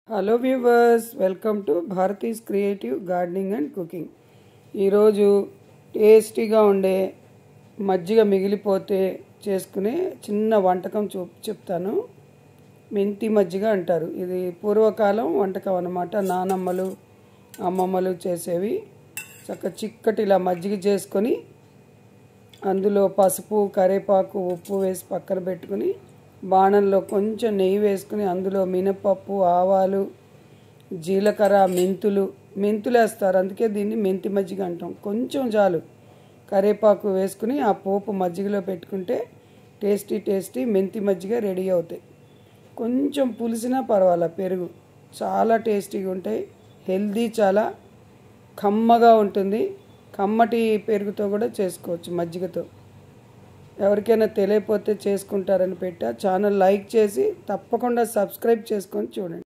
Hello viewers, welcome to Bharati's creative gardening and cooking. ఈరోజు టేస్టీగా ఉండే మజ్జిగ మిగిలిపోతే చేసుకునే చిన్న వంటకం చెప్తాను. మెంతి మజ్జిగ అంటారు. ఇది పూర్వకాలం వంటకం అన్నమాట. నానమ్మలు అమ్మమ్మలు చేసేవి. చిక్కటి ఇలా మజ్జిగ చేసుకొని అందులో పసుపు, కరివేపాకు, ఉప్పు వేసి పక్కన పెట్టుకుని బాణంలో కొంచెం నెయ్యి వేసుకుని అందులో మినపప్పు, ఆవాలు, జీలకర్ర, మెంతులు వేస్తారు. అందుకే దీన్ని మెంతి మజ్జిగ అంటాం. కొంచెం చాలు కరివేపాకు వేసుకుని ఆ పోపు మజ్జిగలో పెట్టుకుంటే టేస్టీ మెంతి మజ్జిగ రెడీ అవుతాయి. కొంచెం పులిసినా పర్వాలా, పెరుగు చాలా టేస్టీగా ఉంటాయి. హెల్దీ, చాలా కమ్మగా ఉంటుంది. కమ్మటి పెరుగుతో కూడా చేసుకోవచ్చు, మజ్జిగతో. ఎవరికైనా తెలియకపోతే చేసుకుంటారని పెట్టా. ఛానల్ లైక్ చేసి తప్పకుండా సబ్స్క్రైబ్ చేసుకొని చూడండి.